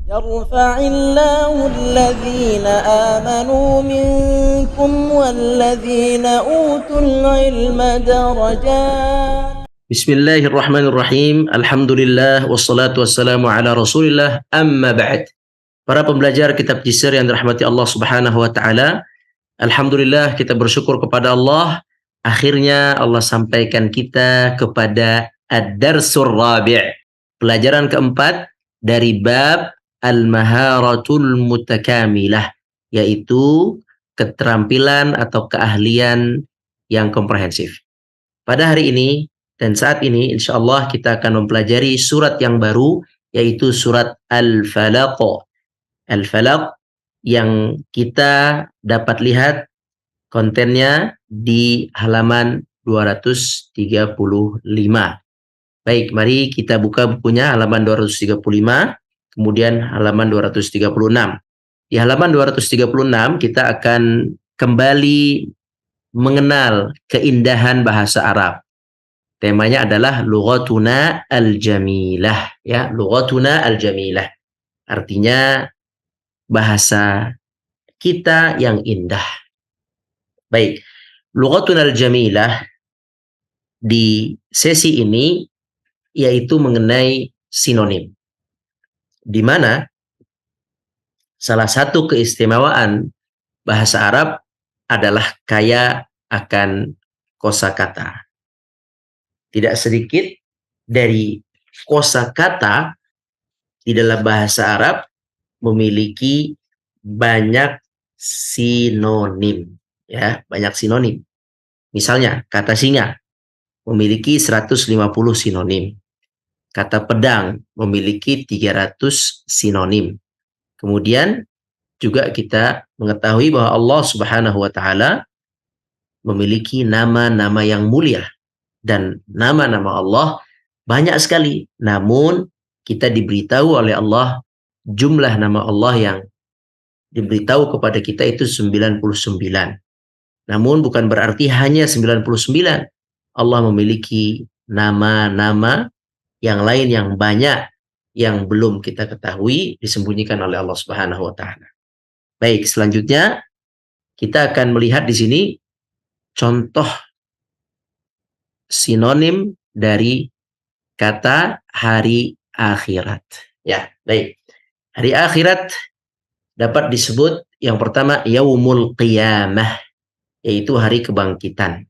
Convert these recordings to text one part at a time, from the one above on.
يرفع الله الذين آمنوا منكم والذين أوتوا العلم درجات. Bismillahirrahmanirrahim. Alhamdulillah wassalatu wassalamu ala Rasulillah. Amma ba'd. Para pembelajar kitab Jisr yang dirahmati Allah Subhanahu wa taala, alhamdulillah kita bersyukur kepada Allah. Akhirnya Allah sampaikan kita kepada Ad-Darsur Rabi', pelajaran keempat dari bab Al-Maharatul Mutakamilah, yaitu keterampilan atau keahlian yang komprehensif. Pada hari ini dan saat ini insya Allah kita akan mempelajari surat yang baru, yaitu surat Al-Falaq. Al-Falaq yang kita dapat lihat kontennya di halaman 235. Baik, mari kita buka bukunya halaman 235, kemudian halaman 236. Di halaman 236 kita akan kembali mengenal keindahan bahasa Arab. Temanya adalah lughatuna al-jamilah, ya, lughatuna al-jamilah. Artinya bahasa kita yang indah. Baik, lughatuna al-jamilah di sesi ini yaitu mengenai sinonim. Di mana salah satu keistimewaan bahasa Arab adalah kaya akan kosakata. Tidak sedikit dari kosakata di dalam bahasa Arab memiliki banyak sinonim, ya, banyak sinonim. Misalnya kata singa memiliki 150 sinonim. Kata pedang memiliki 300 sinonim. Kemudian juga kita mengetahui bahwa Allah Subhanahu wa taala memiliki nama-nama yang mulia. Dan nama-nama Allah banyak sekali. Namun kita diberitahu oleh Allah jumlah nama Allah yang diberitahu kepada kita itu 99. Namun bukan berarti hanya 99. Allah memiliki nama-nama yang lain yang banyak yang belum kita ketahui, disembunyikan oleh Allah Subhanahu wa taala. Baik, selanjutnya kita akan melihat di sini contoh sinonim dari kata hari akhirat. Ya, baik. Hari akhirat dapat disebut yang pertama yaumul qiyamah, yaitu hari kebangkitan.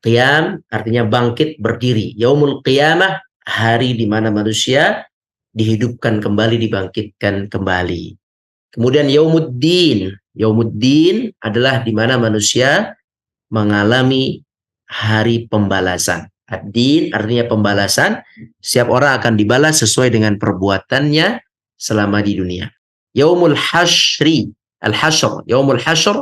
Qiyam artinya bangkit, berdiri. Yaumul qiyamah, hari di mana manusia dihidupkan kembali, dibangkitkan kembali. Kemudian yaumuddin. Yaumuddin adalah di mana manusia mengalami hari pembalasan. Ad-din artinya pembalasan. Setiap orang akan dibalas sesuai dengan perbuatannya selama di dunia. Yaumul hasyri. Al-hasyr. Yaumul hasyr.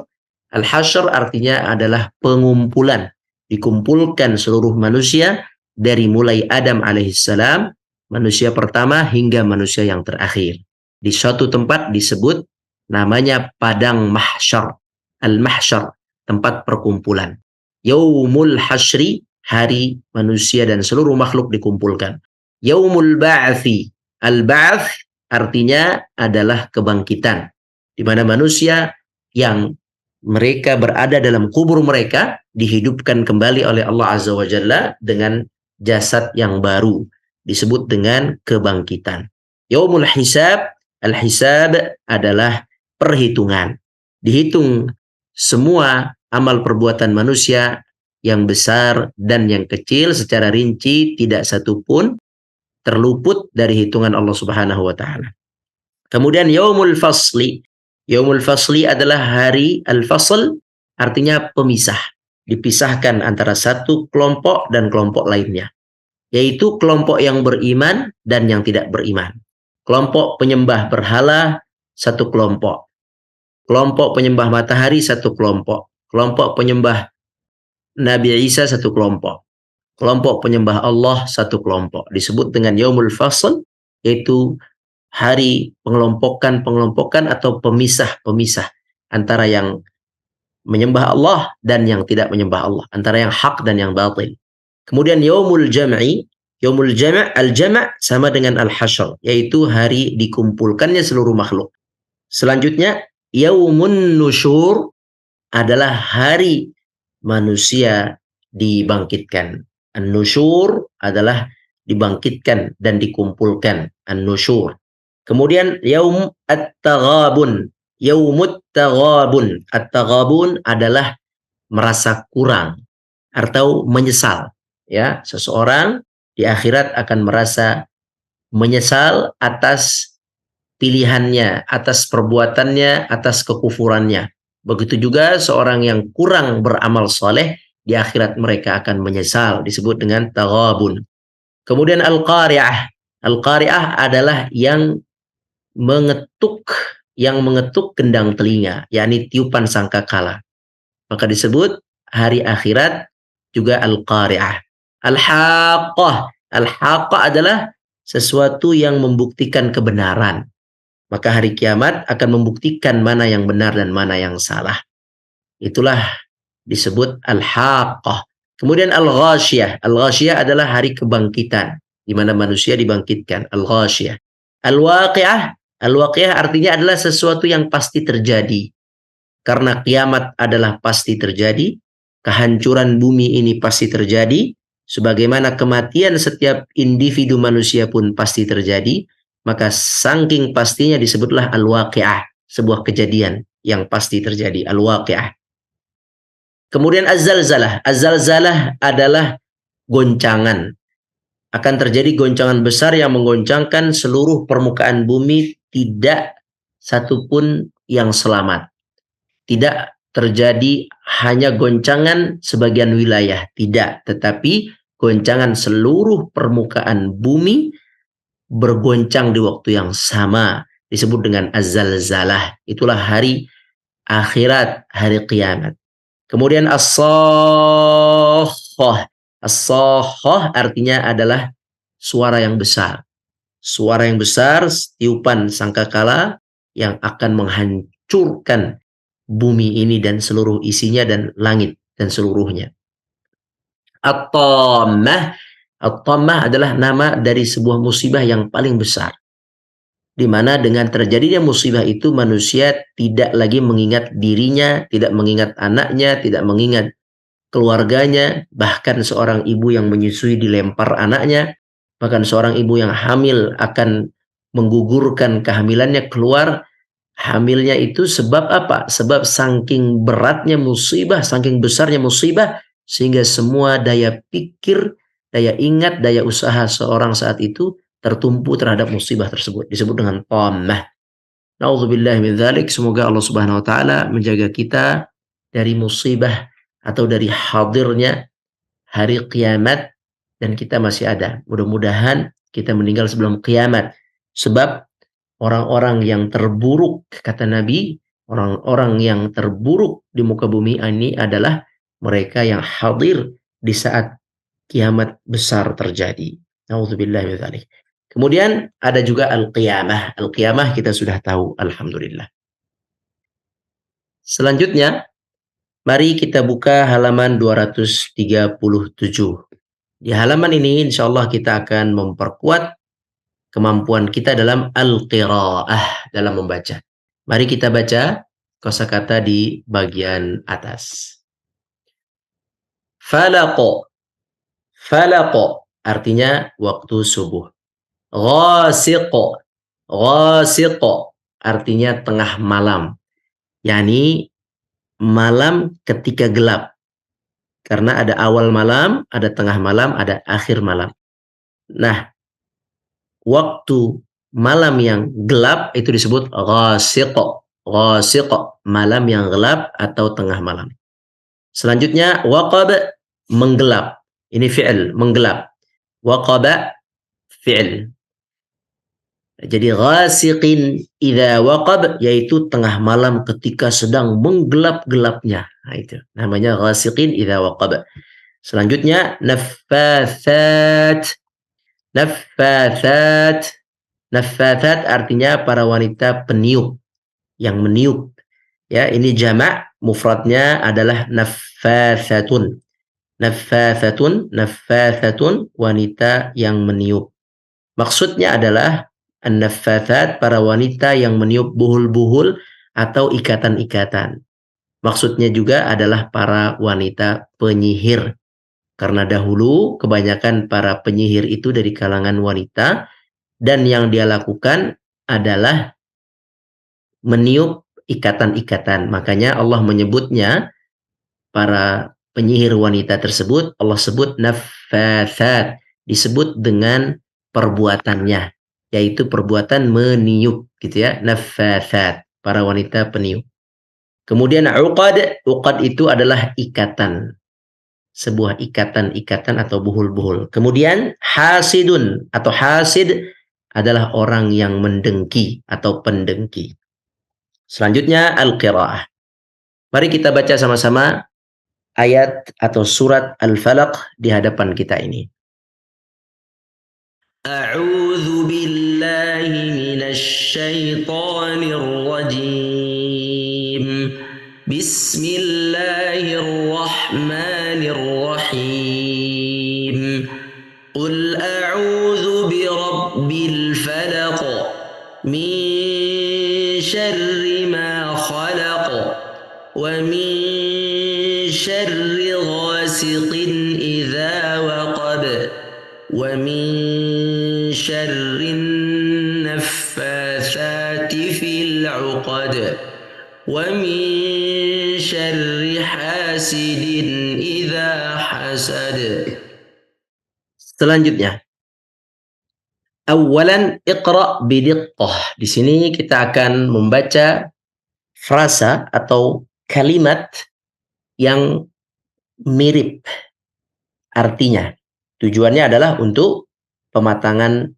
Al-hasyr artinya adalah pengumpulan. Dikumpulkan seluruh manusia dari mulai Adam alaihissalam, manusia pertama, hingga manusia yang terakhir. Di suatu tempat disebut namanya padang mahsyar. Al-mahsyar, tempat perkumpulan. Yaumul hasyri, hari manusia dan seluruh makhluk dikumpulkan. Yaumul ba'thi. Al-ba'th artinya adalah kebangkitan, di mana manusia yang mereka berada dalam kubur mereka dihidupkan kembali oleh Allah Azza wa Jalla dengan jasad yang baru, disebut dengan kebangkitan. Yaumul hisab. Al-hisab adalah perhitungan. Dihitung semua amal perbuatan manusia yang besar dan yang kecil secara rinci, tidak satu pun terluput dari hitungan Allah Subhanahu wa taala. Kemudian yaumul fasli. Yaumul fasli adalah hari al-fasl, artinya pemisah. Dipisahkan antara satu kelompok dan kelompok lainnya, yaitu kelompok yang beriman dan yang tidak beriman. Kelompok penyembah berhala satu kelompok. Kelompok penyembah matahari satu kelompok. Kelompok penyembah Nabi Isa satu kelompok. Kelompok penyembah Allah satu kelompok. Disebut dengan yaumul fasl, yaitu hari pengelompokan atau pemisah antara yang menyembah Allah dan yang tidak menyembah Allah, antara yang hak dan yang batil. Kemudian yaumul jam'i, Yaumul jama', al-jama' sama dengan al-hasyr, yaitu hari dikumpulkannya seluruh makhluk. Selanjutnya, yaumun nusyur adalah hari manusia dibangkitkan. An-nusyur adalah dibangkitkan dan dikumpulkan. An-nusyur. Kemudian yaum at-taghabun. Yaumut taghabun. At-taghabun adalah merasa kurang atau menyesal. Ya, seseorang di akhirat akan merasa menyesal atas pilihannya, atas perbuatannya, atas kekufurannya. Begitu juga seorang yang kurang beramal soleh, di akhirat mereka akan menyesal, disebut dengan taghabun. Kemudian al-qari'ah. Al-qari'ah adalah mengetuk yang mengetuk gendang telinga, yakni tiupan sangkakala. Maka disebut hari akhirat juga al-qari'ah. Al-haqqah. Al-haqqah adalah sesuatu yang membuktikan kebenaran. Maka hari kiamat akan membuktikan mana yang benar dan mana yang salah. Itulah disebut al-haqqah. Kemudian al-ghasyiyah. Al-ghasyiyah adalah hari kebangkitan, di mana manusia dibangkitkan. Al-ghasyiyah. Al-waqi'ah. Al-waqi'ah artinya adalah sesuatu yang pasti terjadi. Karena kiamat adalah pasti terjadi, kehancuran bumi ini pasti terjadi, sebagaimana kematian setiap individu manusia pun pasti terjadi, maka saking pastinya disebutlah al-waqi'ah, sebuah kejadian yang pasti terjadi, al-waqi'ah. Kemudian az-zalzalah. Az-zalzalah adalah goncangan. Akan terjadi goncangan besar yang menggoncangkan seluruh permukaan bumi, tidak satupun yang selamat. Tidak terjadi hanya goncangan sebagian wilayah, tidak, tetapi goncangan seluruh permukaan bumi bergoncang di waktu yang sama, disebut dengan az-zalzalah. Itulah hari akhirat, hari kiamat. Kemudian as-sakhah. As-sakhah artinya adalah suara yang besar. Suara yang besar, tiupan sangkakala yang akan menghancurkan bumi ini dan seluruh isinya dan langit dan seluruhnya. At-tammah. At-tammah adalah nama dari sebuah musibah yang paling besar. Di mana dengan terjadinya musibah itu manusia tidak lagi mengingat dirinya, tidak mengingat anaknya, tidak mengingat keluarganya, bahkan seorang ibu yang menyusui dilempar anaknya, bahkan seorang ibu yang hamil akan menggugurkan kehamilannya keluar. Hamilnya itu sebab apa? Sebab saking beratnya musibah, saking besarnya musibah, sehingga semua daya pikir, daya ingat, daya usaha seorang saat itu tertumpu terhadap musibah tersebut. Disebut dengan tammah. Na'udzubillah min dzalik. Semoga Allah Subhanahu wa taala menjaga kita dari musibah atau dari hadirnya hari kiamat dan kita masih ada. Mudah-mudahan kita meninggal sebelum kiamat. Sebab orang-orang yang terburuk, kata Nabi, orang-orang yang terburuk di muka bumi ini adalah mereka yang hadir di saat kiamat besar terjadi. Na'udzubillah min dzalik. Kemudian ada juga al-qiyamah. Al-qiyamah kita sudah tahu, alhamdulillah. Selanjutnya, mari kita buka halaman 237. Di halaman ini insya Allah kita akan memperkuat kemampuan kita dalam al-qiraah, dalam membaca. Mari kita baca kosakata di bagian atas. Falaqo. Falaqo artinya waktu subuh. Ghasiqo. Ghasiqo artinya tengah malam. Yani malam ketika gelap. Karena ada awal malam, ada tengah malam, ada akhir malam. Nah, waktu malam yang gelap itu disebut ghasiqo. Ghasiqo, malam yang gelap atau tengah malam. Selanjutnya waqab, menggelap. Ini fi'il, menggelap. Waqaba, fi'il. Jadi ghasiqin idza waqab, yaitu tengah malam ketika sedang menggelap-gelapnya. Nah, itu namanya ghasiqin idza waqab. Selanjutnya naffathat. Naffathat. Naffathat artinya para wanita peniup, yang meniup. Ya, ini jamak, mufradnya adalah naffathatun. Naffathatun, wanita yang meniup. Maksudnya adalah an-naffathat, para wanita yang meniup buhul-buhul atau ikatan-ikatan. Maksudnya juga adalah para wanita penyihir. Karena dahulu kebanyakan para penyihir itu dari kalangan wanita, dan yang dia lakukan adalah meniup ikatan-ikatan. Makanya Allah menyebutnya, para penyihir wanita tersebut, Allah sebut naffathat, disebut dengan perbuatannya, yaitu perbuatan meniup, gitu ya, naffathat, para wanita peniup. Kemudian uqad itu adalah ikatan, sebuah ikatan-ikatan atau buhul-buhul. Kemudian hasidun atau hasid adalah orang yang mendengki atau pendengki. Selanjutnya al-qiraah. Mari kita baca sama-sama ayat atau surat Al-Falaq di hadapan kita ini. A'udzu billahi minasy syaithanir rajim. Bismillahirrahmanirrahim. Qul a'udzu birabbil falaq min syarri ma khalaq wa min syarri ghasiqin idza waqab wa min syarrin naffatsati fil 'uqad wa min syarri hasidin idza hasad. Selanjutnya, awalan iqra bidiqqah. Di sini kita akan membaca frasa atau kalimat yang mirip artinya. Tujuannya adalah untuk pematangan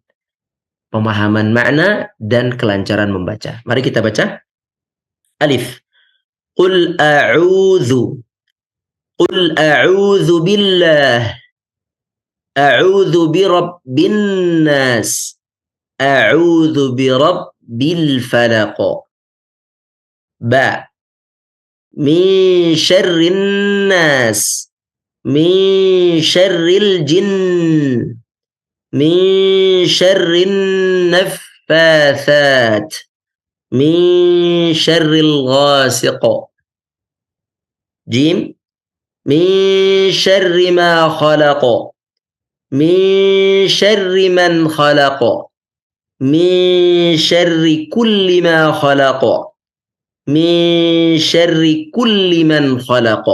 pemahaman makna dan kelancaran membaca. Mari kita baca. Alif. Qul a'udzu. Qul a'udzu billah. A'udzu birabbin nas. A'udzu birabbil falaq. Ba. Min syarrin nas. Min syarril jinn. Min syarrin naffathat. Min syarril ghasiq. Jim. Min syarri ma khalaq. Min syarri man khalaq. Min syarri kulli ma khalaq. Min syarri kulli man khalaq.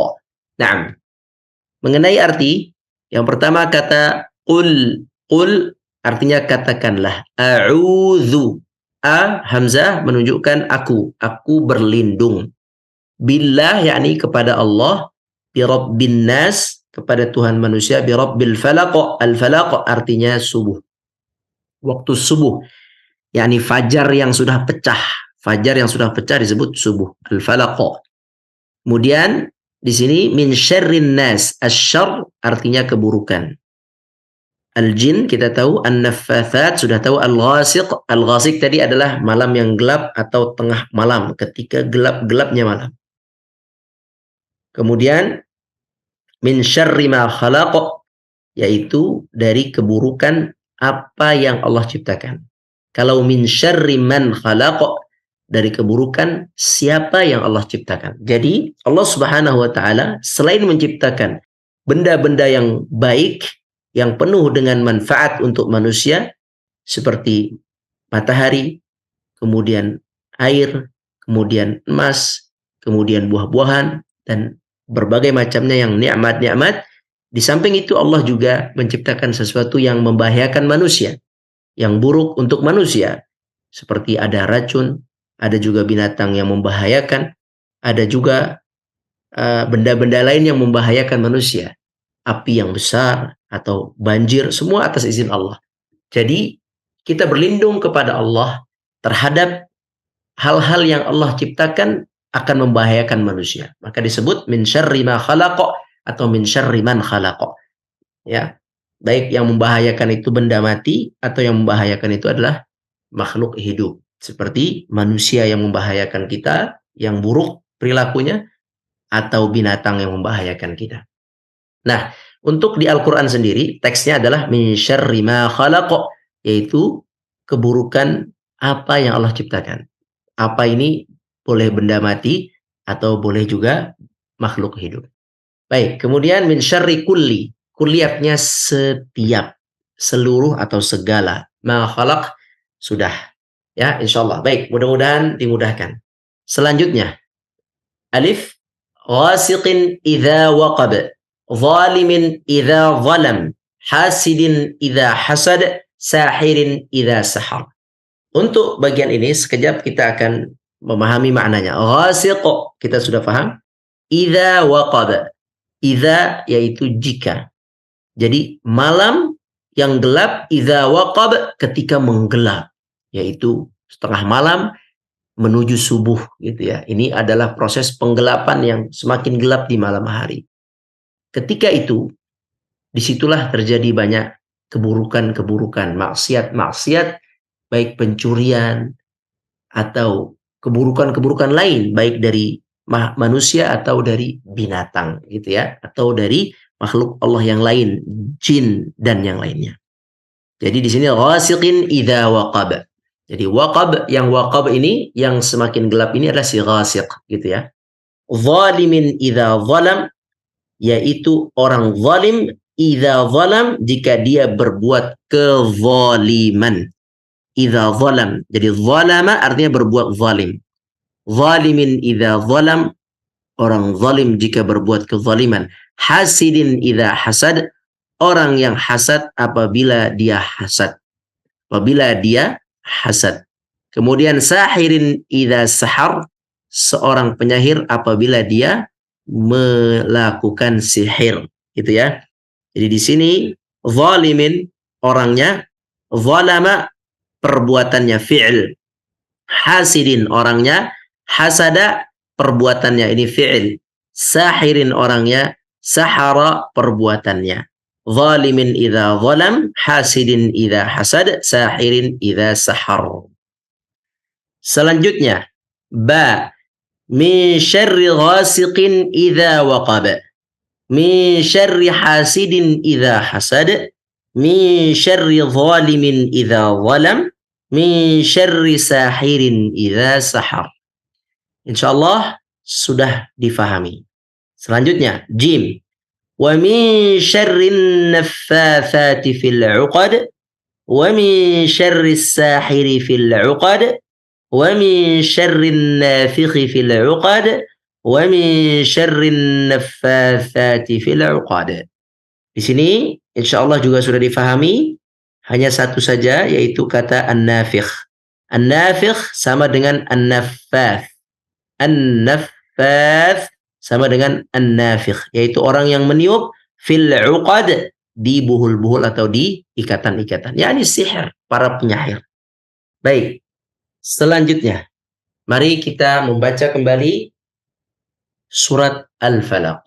Naam. Mengenai arti, yang pertama kata qul. Qul artinya katakanlah. A'udzu. A hamzah menunjukkan aku. Aku berlindung. Billah yakni kepada Allah. Birabbin nas, kepada Tuhan manusia. Birabbil falaq. Al-falaq artinya subuh. Waktu subuh. Yakni fajar yang sudah pecah. Fajar yang sudah pecah disebut subuh. Al-falaq. Kemudian di sini min syarrin nas. Asy-syarr artinya keburukan. Al-jin kita tahu, an-naffathat sudah tahu, al-ghasiq. Al-ghasiq tadi adalah malam yang gelap atau tengah malam, ketika gelap-gelapnya malam. Kemudian min syarri ma khalaq, yaitu dari keburukan apa yang Allah ciptakan. Kalau min syarri man khalaq, dari keburukan siapa yang Allah ciptakan. Jadi Allah Subhanahu wa taala selain menciptakan benda-benda yang baik, yang penuh dengan manfaat untuk manusia, seperti matahari, kemudian air, kemudian emas, kemudian buah-buahan, dan berbagai macamnya yang nikmat-nikmat. Di samping itu Allah juga menciptakan sesuatu yang membahayakan manusia, yang buruk untuk manusia, seperti ada racun, ada juga binatang yang membahayakan, ada juga benda-benda lain yang membahayakan manusia, api yang besar atau banjir, semua atas izin Allah. Jadi kita berlindung kepada Allah terhadap hal-hal yang Allah ciptakan akan membahayakan manusia. Maka disebut min syarri ma khalaq atau min syarri man khalaq. Ya. Baik yang membahayakan itu benda mati atau yang membahayakan itu adalah makhluk hidup. Seperti manusia yang membahayakan kita, yang buruk perilakunya, atau binatang yang membahayakan kita. Nah, untuk di Al-Quran sendiri, teksnya adalah min syarri ma khalaq, yaitu keburukan apa yang Allah ciptakan. Apa ini boleh benda mati atau boleh juga makhluk hidup. Baik, kemudian min syarri kulli. Kulli artinya setiap, seluruh atau segala. Ma khalaq sudah. Ya, insyaallah. Baik, mudah-mudahan dimudahkan. Selanjutnya, alif ghasiqin idza waqab, zalimin idza zalam, hasidin idza hasad, sahirin idza sahar. Untuk bagian ini sekejap kita akan memahami maknanya. Ghasiq kita sudah paham. Idza waqab. Idza yaitu jika. Jadi malam yang gelap, idza waqab ketika menggelap, yaitu setengah malam menuju subuh gitu ya. Ini adalah proses penggelapan yang semakin gelap di malam hari. Ketika itu, disitulah terjadi banyak keburukan-keburukan, maksiat-maksiat, baik pencurian atau keburukan-keburukan lain, baik dari manusia atau dari binatang gitu ya, atau dari makhluk Allah yang lain, jin dan yang lainnya. Jadi di sini ghasiqin idza waqab. Jadi yang waqab ini yang semakin gelap ini adalah si ghasiq gitu ya. Zalimin idza zalam, yaitu orang zalim idza zalam jika dia berbuat kezaliman. Idza zalam. Jadi zalama artinya berbuat zalim. Zalimin idza zalam, orang zalim jika berbuat kezaliman. Hasidin idza hasad, orang yang hasad apabila dia hasad. Apabila dia hasad. Kemudian sahirin idza sahar, seorang penyihir apabila dia melakukan sihir, gitu ya. Jadi di sini zalimin orangnya, zalama perbuatannya fi'il, hasidin orangnya, hasada perbuatannya ini fi'il, sahirin orangnya, sahara perbuatannya. Zalimin idza zalam, hasidin idza hasad, sahirin idza sahar. Selanjutnya, ba min syarri ghasiqin idza waqab, min syarri hasidin idza hasad, min syarri zalimin idza zalam, min syarri sahirin idza sahar. Insyaallah sudah difahami. Selanjutnya, jim. Wa min syarrin naffatsati fil 'uqad, wa min syarri sahiri fil 'uqad, wa min syarrin nafikhi fil 'uqad, wa min syarrin naffatsati fil 'uqad. Di sini insyaallah juga sudah difahami, hanya satu saja yaitu kata an-nafikh. An-nafikh sama dengan an-naffath. An-naffath sama dengan an-nafikh, yaitu orang yang meniup fil 'uqad, di buhul-buhul atau di ikatan-ikatan, yakni sihir, para penyihir. Baik, selanjutnya mari kita membaca kembali surat Al-Falaq.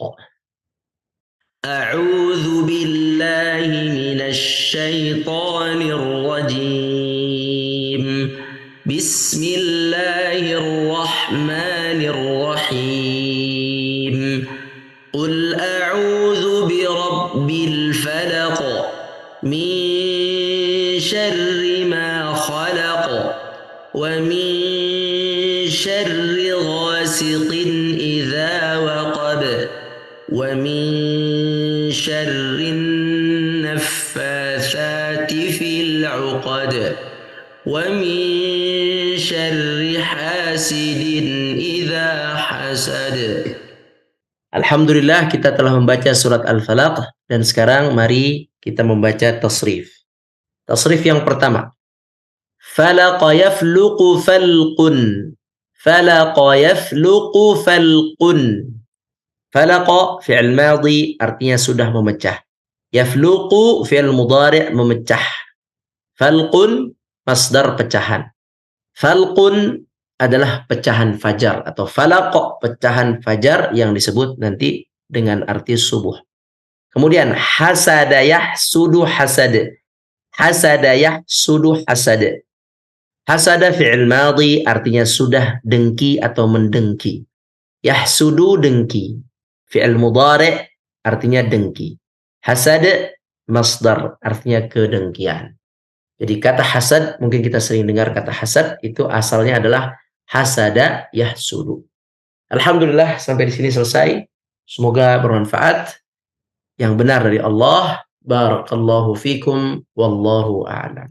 A'udzu billahi minasy syaithanir rajim. Bismillahirrahmanirrahim. Qul a'udzu birabbil falaq, min syarri ma khalaq, wa min syarri ghasiqin idza waqab, wa min syarri naffatsati fil 'uqad, wa min syarri hasidin idza hasad. Alhamdulillah kita telah membaca surat Al-Falaq dan sekarang mari kita membaca tasrif. Tasrif yang pertama. Falaqa yafluqu falqun. Falaqa yafluqu falqun. Falaqa fi'il madhi artinya sudah memecah. Yafluqu fi'il mudhari' memecah. Falqun masdar pecahan. Falqun adalah pecahan fajar atau falaq, pecahan fajar yang disebut nanti dengan arti subuh. Kemudian hasada yahsudu hasad. Hasada yahsudu hasad. Hasada fi'il madhi artinya sudah dengki atau mendengki. Yahsudu dengki. Fi'il mudhari' artinya dengki. Hasad masdar, artinya kedengkian. Jadi kata hasad, mungkin kita sering dengar kata hasad, itu asalnya adalah hasada yahsudu. Alhamdulillah sampai di sini selesai. Semoga bermanfaat. Yang benar dari Allah. Barakallahu fikum wallahu a'lam.